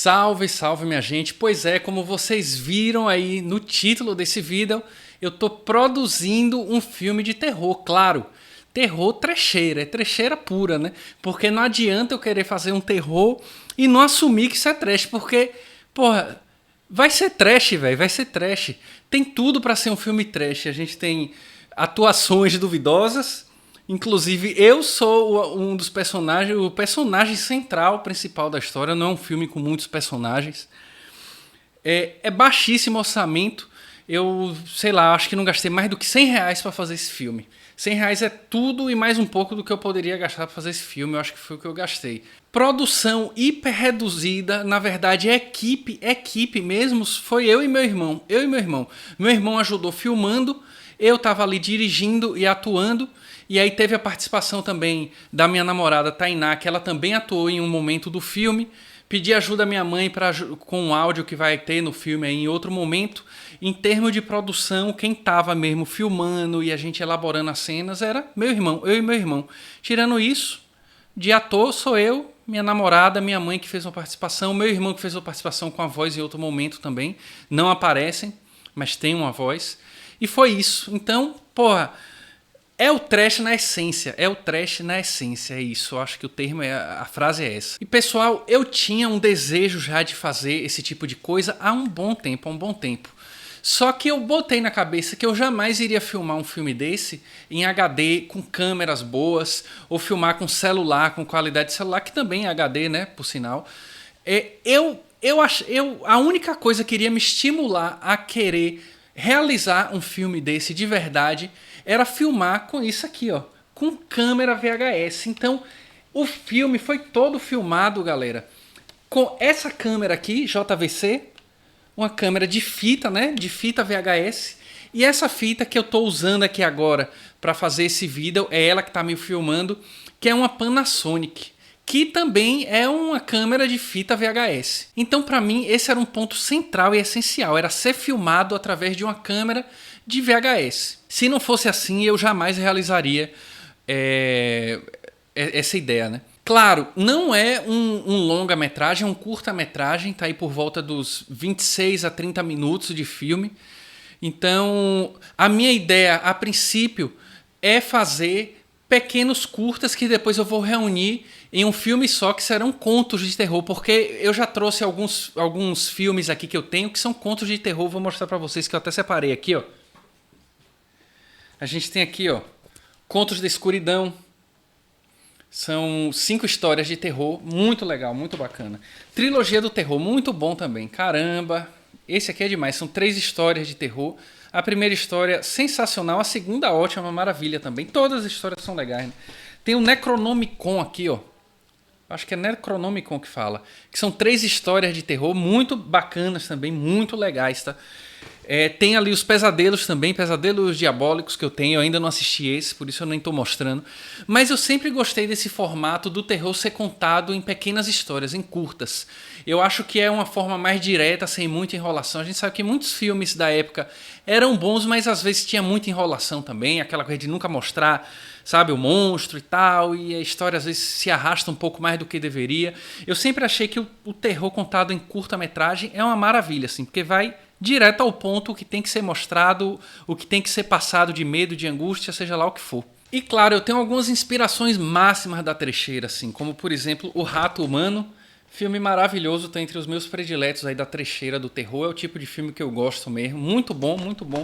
Salve, salve minha gente. Pois é, como vocês viram aí no título desse vídeo, eu tô produzindo um filme de terror, claro. Terror trecheira, é trecheira pura, né? Porque não adianta eu querer fazer um terror e não assumir que isso é trash, porque, porra, vai ser trash, velho, vai ser trash. Tem tudo pra ser um filme trash. A gente tem atuações duvidosas. Inclusive, eu sou um dos personagens, o personagem central, principal da história. Não é um filme com muitos personagens. É baixíssimo orçamento. Eu, sei lá, acho que não gastei mais do que R$ 100 para fazer esse filme. R$ 100 é tudo e mais um pouco do que eu poderia gastar para fazer esse filme. Eu acho que foi o que eu gastei. Produção hiper reduzida. Na verdade, equipe mesmo, foi eu e meu irmão. Meu irmão ajudou filmando. Eu tava ali dirigindo e atuando. E aí teve a participação também da minha namorada Tainá, que ela também atuou em um momento do filme. Pedi ajuda à minha mãe com o áudio que vai ter no filme aí em outro momento. Em termos de produção, quem tava mesmo filmando e a gente elaborando as cenas era meu irmão, eu e meu irmão. Tirando isso, de ator sou eu, minha namorada, minha mãe que fez uma participação, meu irmão que fez uma participação com a voz em outro momento também. Não aparecem, mas tem uma voz. E foi isso. Então, porra... é o trash na essência, é isso, eu acho que o termo, a frase é essa. E pessoal, eu tinha um desejo já de fazer esse tipo de coisa há um bom tempo. Só que eu botei na cabeça que eu jamais iria filmar um filme desse em HD, com câmeras boas, ou filmar com celular, com qualidade de celular, que também é HD, né, por sinal. A única coisa que iria me estimular a querer realizar um filme desse de verdade era filmar com isso aqui, ó, com câmera VHS. Então, o filme foi todo filmado, galera, com essa câmera aqui, JVC, uma câmera de fita, né, de fita VHS, e essa fita que eu tô usando aqui agora para fazer esse vídeo, é ela que tá me filmando, que é uma Panasonic, que também é uma câmera de fita VHS. Então, para mim, esse era um ponto central e essencial, era ser filmado através de uma câmera de VHS. Se não fosse assim, eu jamais realizaria essa ideia, né? Claro, não é um longa-metragem, é um curta-metragem, tá aí por volta dos 26 a 30 minutos de filme. Então, a minha ideia, a princípio, é fazer pequenos curtas que depois eu vou reunir em um filme só, que serão contos de terror, porque eu já trouxe alguns filmes aqui que eu tenho que são contos de terror, vou mostrar pra vocês, que eu até separei aqui, ó. A gente tem aqui, ó, Contos da Escuridão. São 5 histórias de terror, muito legal, muito bacana. Trilogia do Terror, muito bom também, caramba. Esse aqui é demais, são 3 histórias de terror. A primeira história sensacional, a segunda ótima, uma maravilha também. Todas as histórias são legais, né? Tem o Necronomicon aqui, ó. Acho que é Necronomicon que fala. Que são 3 histórias de terror muito bacanas também, muito legais, tá? Tem ali os pesadelos também, pesadelos diabólicos que eu tenho. Eu ainda não assisti esse, por isso eu nem tô mostrando. Mas eu sempre gostei desse formato do terror ser contado em pequenas histórias, em curtas. Eu acho que é uma forma mais direta, sem muita enrolação. A gente sabe que muitos filmes da época eram bons, mas às vezes tinha muita enrolação também. Aquela coisa de nunca mostrar, sabe, o monstro e tal. E a história às vezes se arrasta um pouco mais do que deveria. Eu sempre achei que o terror contado em curta-metragem é uma maravilha, assim, porque vai direto ao ponto, o que tem que ser mostrado, o que tem que ser passado de medo, de angústia, seja lá o que for. E claro, eu tenho algumas inspirações máximas da trecheira, assim, como por exemplo O Rato Humano, filme maravilhoso, tá entre os meus prediletos aí da trecheira do terror, é o tipo de filme que eu gosto mesmo, muito bom, muito bom.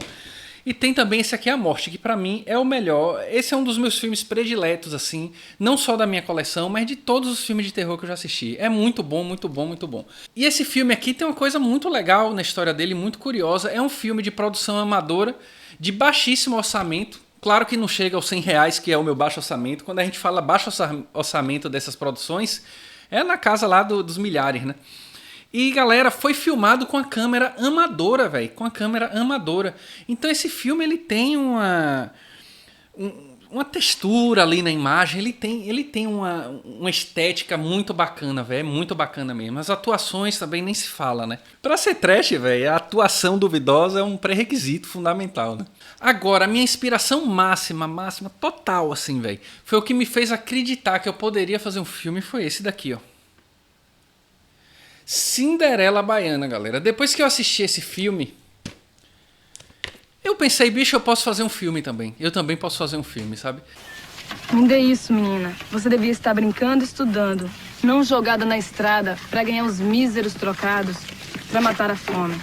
E tem também esse aqui, A Morte, que pra mim é o melhor. Esse é um dos meus filmes prediletos, assim, não só da minha coleção, mas de todos os filmes de terror que eu já assisti. É muito bom, muito bom, muito bom. E esse filme aqui tem uma coisa muito legal na história dele, muito curiosa. É um filme de produção amadora, de baixíssimo orçamento. Claro que não chega aos R$ 100, que é o meu baixo orçamento. Quando a gente fala baixo orçamento dessas produções, é na casa lá dos milhares, né? E galera, foi filmado com a câmera amadora, velho, com a câmera amadora. Então esse filme ele tem uma textura ali na imagem, ele tem uma estética muito bacana, velho, é muito bacana mesmo. As atuações também nem se fala, né? Pra ser trash, velho, a atuação duvidosa é um pré-requisito fundamental, né? Agora, a minha inspiração máxima, total, assim, velho, foi o que me fez acreditar que eu poderia fazer um filme, foi esse daqui, ó. Cinderela Baiana, galera. Depois que eu assisti esse filme, eu pensei, bicho, eu posso fazer um filme também. Eu também posso fazer um filme, sabe? Me dê isso, menina. Você devia estar brincando e estudando, não jogada na estrada pra ganhar os míseros trocados pra matar a fome.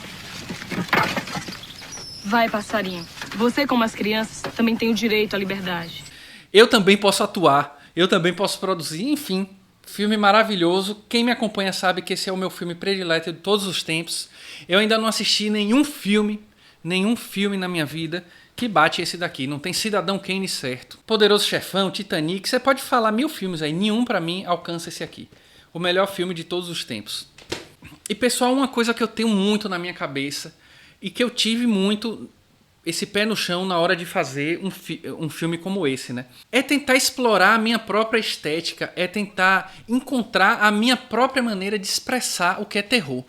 Vai, passarinho. Você, como as crianças, também tem o direito à liberdade. Eu também posso atuar, eu também posso produzir, enfim. Filme maravilhoso. Quem me acompanha sabe que esse é o meu filme predileto de todos os tempos. Eu ainda não assisti nenhum filme na minha vida que bate esse daqui. Não tem Cidadão Kane certo. Poderoso Chefão, Titanic, você pode falar 1000 filmes aí, nenhum pra mim alcança esse aqui. O melhor filme de todos os tempos. E pessoal, uma coisa que eu tenho muito na minha cabeça e que eu tive muito esse pé no chão na hora de fazer um filme como esse, né? É tentar explorar a minha própria estética, é tentar encontrar a minha própria maneira de expressar o que é terror.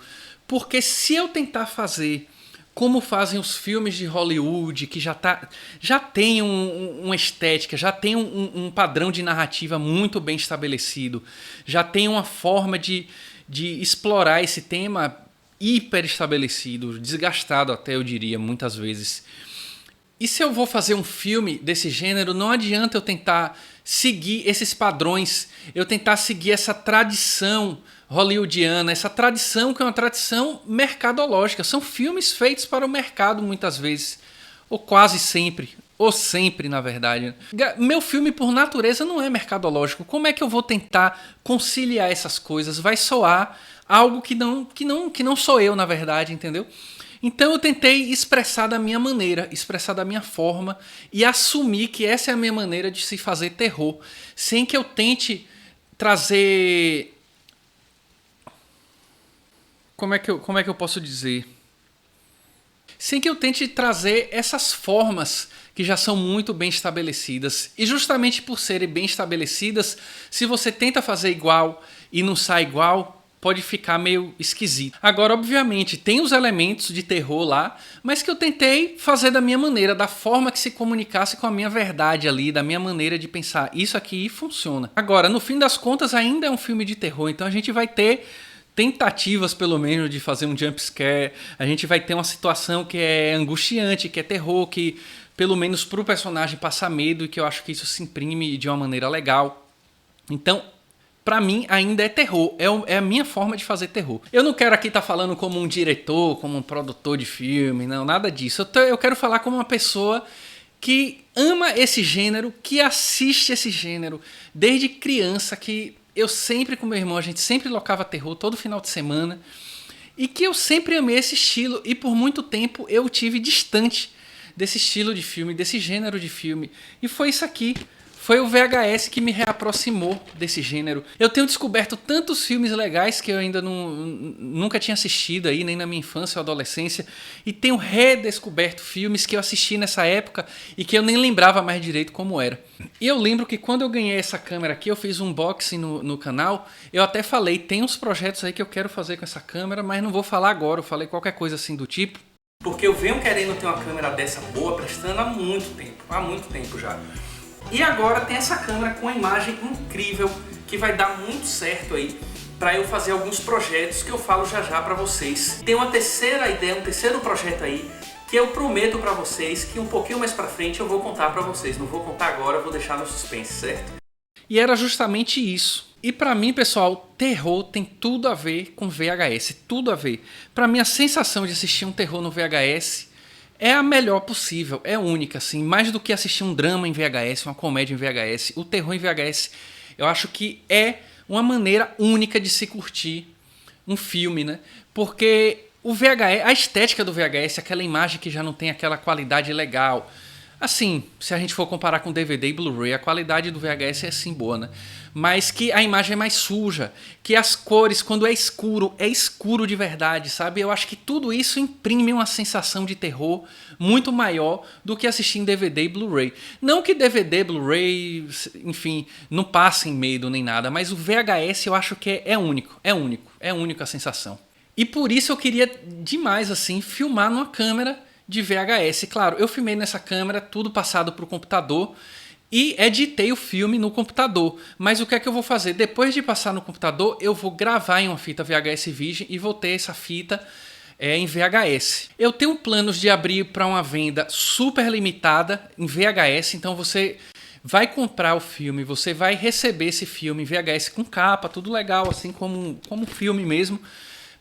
Porque se eu tentar fazer como fazem os filmes de Hollywood, que já tem uma estética, já tem um padrão de narrativa muito bem estabelecido, já tem uma forma de explorar esse tema hiper estabelecido, desgastado até, eu diria, muitas vezes. E se eu vou fazer um filme desse gênero, não adianta eu tentar seguir esses padrões, eu tentar seguir essa tradição hollywoodiana, essa tradição que é uma tradição mercadológica. São filmes feitos para o mercado muitas vezes, ou quase sempre, ou sempre na verdade. Meu filme por natureza não é mercadológico. Como é que eu vou tentar conciliar essas coisas? Vai soar algo que não sou eu na verdade, entendeu? Então eu tentei expressar da minha maneira, expressar da minha forma e assumir que essa é a minha maneira de se fazer terror, sem que eu tente trazer... Como é que eu posso dizer? Sem que eu tente trazer essas formas que já são muito bem estabelecidas. E justamente por serem bem estabelecidas, se você tenta fazer igual e não sai igual, pode ficar meio esquisito. Agora, obviamente, tem os elementos de terror lá, mas que eu tentei fazer da minha maneira, da forma que se comunicasse com a minha verdade ali, da minha maneira de pensar. Isso aqui funciona. Agora, no fim das contas, ainda é um filme de terror, então a gente vai ter tentativas, pelo menos, de fazer um jump scare. A gente vai ter uma situação que é angustiante, que é terror, que pelo menos pro personagem passa medo e que eu acho que isso se imprime de uma maneira legal. Então, pra mim, ainda é terror. É a minha forma de fazer terror. Eu não quero aqui estar falando como um diretor, como um produtor de filme, não, nada disso. Eu quero falar como uma pessoa que ama esse gênero, que assiste esse gênero desde criança, que eu sempre com meu irmão, a gente sempre locava terror todo final de semana, e que eu sempre amei esse estilo, e por muito tempo eu tive distante desse estilo de filme, desse gênero de filme. E foi isso aqui. Foi o VHS que me reaproximou desse gênero. Eu tenho descoberto tantos filmes legais que eu ainda nunca tinha assistido aí, nem na minha infância ou adolescência. E tenho redescoberto filmes que eu assisti nessa época e que eu nem lembrava mais direito como era. E eu lembro que quando eu ganhei essa câmera aqui, eu fiz um unboxing no canal. Eu até falei, tem uns projetos aí que eu quero fazer com essa câmera, mas não vou falar agora. Eu falei qualquer coisa assim do tipo. Porque eu venho querendo ter uma câmera dessa boa, prestando há muito tempo já. E agora tem essa câmera com uma imagem incrível que vai dar muito certo aí para eu fazer alguns projetos que eu falo já já para vocês. Tem uma terceira ideia, um terceiro projeto aí que eu prometo para vocês que um pouquinho mais para frente eu vou contar para vocês. Não vou contar agora, vou deixar no suspense, certo? E era justamente isso. E para mim, pessoal, terror tem tudo a ver com VHS, tudo a ver. Para mim, a sensação de assistir um terror no VHS é a melhor possível, é única, assim. Mais do que assistir um drama em VHS, uma comédia em VHS, o terror em VHS, eu acho que é uma maneira única de se curtir um filme, né? Porque o VHS, a estética do VHS, aquela imagem que já não tem aquela qualidade legal. Assim, se a gente for comparar com DVD e Blu-ray, a qualidade do VHS é assim boa, né? Mas que a imagem é mais suja, que as cores, quando é escuro de verdade, sabe? Eu acho que tudo isso imprime uma sensação de terror muito maior do que assistir em DVD e Blu-ray. Não que DVD, Blu-ray, enfim, não passem medo nem nada, mas o VHS eu acho que é único a sensação. E por isso eu queria demais, assim, filmar numa câmera de VHS. Claro, eu filmei nessa câmera, tudo passado para o computador, e editei o filme no computador. Mas o que é que eu vou fazer? Depois de passar no computador, eu vou gravar em uma fita VHS Virgin e vou ter essa fita em VHS. Eu tenho planos de abrir para uma venda super limitada em VHS, então você vai comprar o filme, você vai receber esse filme em VHS com capa, tudo legal, assim como filme mesmo,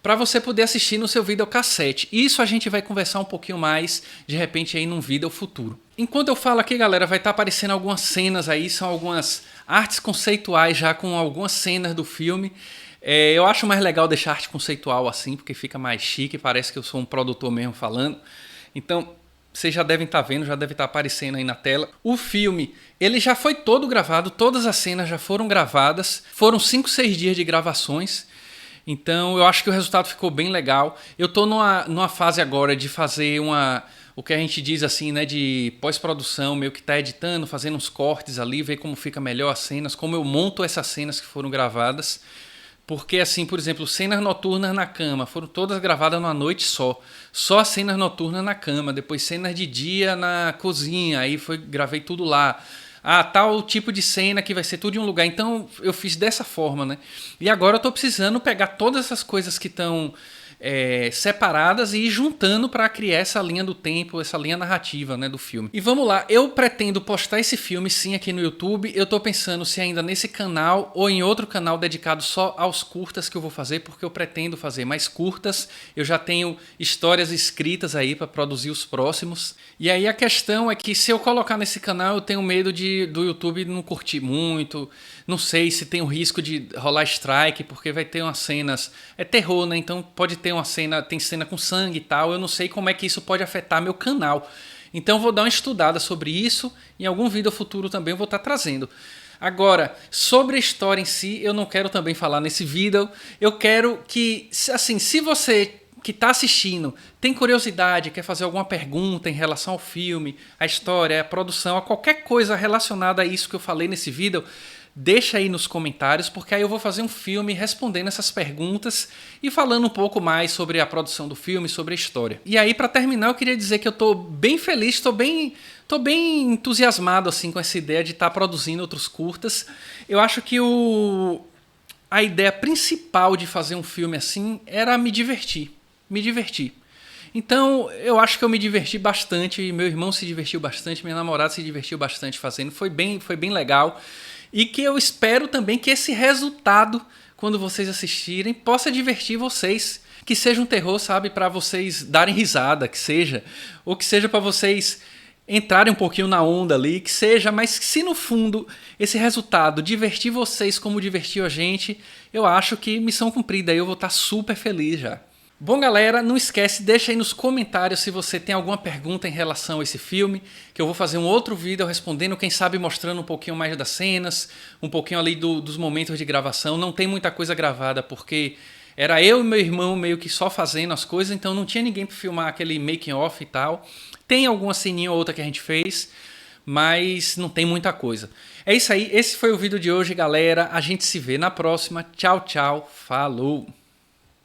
para você poder assistir no seu videocassete. Isso a gente vai conversar um pouquinho mais, de repente, aí num vídeo futuro. Enquanto eu falo aqui, galera, vai estar aparecendo algumas cenas aí, são algumas artes conceituais já com algumas cenas do filme. Eu acho mais legal deixar arte conceitual assim, porque fica mais chique, parece que eu sou um produtor mesmo falando. Então, vocês já devem estar vendo, já deve estar aparecendo aí na tela. O filme, ele já foi todo gravado, todas as cenas já foram gravadas. Foram 5, 6 dias de gravações. Então, eu acho que o resultado ficou bem legal. Eu estou numa fase agora de fazer o que a gente diz assim, né, de pós-produção, meio que tá editando, fazendo uns cortes ali, ver como fica melhor as cenas, como eu monto essas cenas que foram gravadas. Porque, assim, por exemplo, cenas noturnas na cama foram todas gravadas numa noite só. Só as cenas noturnas na cama. Depois cenas de dia na cozinha. Aí gravei tudo lá. Tal tipo de cena que vai ser tudo em um lugar. Então eu fiz dessa forma, né? E agora eu tô precisando pegar todas essas coisas que estão separadas e ir juntando para criar essa linha do tempo, essa linha narrativa, né, do filme. E vamos lá, eu pretendo postar esse filme sim aqui no YouTube. Eu tô pensando se ainda nesse canal ou em outro canal dedicado só aos curtas que eu vou fazer, porque eu pretendo fazer mais curtas. Eu já tenho histórias escritas aí para produzir os próximos. E aí a questão é que se eu colocar nesse canal, eu tenho medo do YouTube não curtir muito. Não sei se tem o risco de rolar strike, porque vai ter umas cenas... É terror, né? Então pode ter uma cena... Tem cena com sangue e tal. Eu não sei como é que isso pode afetar meu canal. Então eu vou dar uma estudada sobre isso. Em algum vídeo futuro também eu vou estar trazendo. Agora, sobre a história em si, eu não quero também falar nesse vídeo. Eu quero que... Assim, se você que está assistindo tem curiosidade, quer fazer alguma pergunta em relação ao filme, à história, à produção, a qualquer coisa relacionada a isso que eu falei nesse vídeo... Deixa aí nos comentários, porque aí eu vou fazer um filme respondendo essas perguntas e falando um pouco mais sobre a produção do filme, sobre a história. E aí, para terminar, eu queria dizer que eu tô bem feliz, tô bem entusiasmado assim com essa ideia de estar produzindo outros curtas. Eu acho que a ideia principal de fazer um filme assim era me divertir. Então, eu acho que eu me diverti bastante, meu irmão se divertiu bastante, minha namorada se divertiu bastante fazendo, foi bem legal. E que eu espero também que esse resultado, quando vocês assistirem, possa divertir vocês. Que seja um terror, sabe, para vocês darem risada, que seja. Ou que seja para vocês entrarem um pouquinho na onda ali, que seja. Mas se no fundo esse resultado divertir vocês como divertiu a gente, eu acho que missão cumprida. Aí eu vou estar super feliz já. Bom, galera, não esquece, deixa aí nos comentários se você tem alguma pergunta em relação a esse filme, que eu vou fazer um outro vídeo respondendo, quem sabe mostrando um pouquinho mais das cenas, um pouquinho ali dos momentos de gravação. Não tem muita coisa gravada, porque era eu e meu irmão meio que só fazendo as coisas, então não tinha ninguém para filmar aquele making off e tal. Tem alguma ceninha ou outra que a gente fez, mas não tem muita coisa. É isso aí, esse foi o vídeo de hoje, galera. A gente se vê na próxima. Tchau, tchau, falou!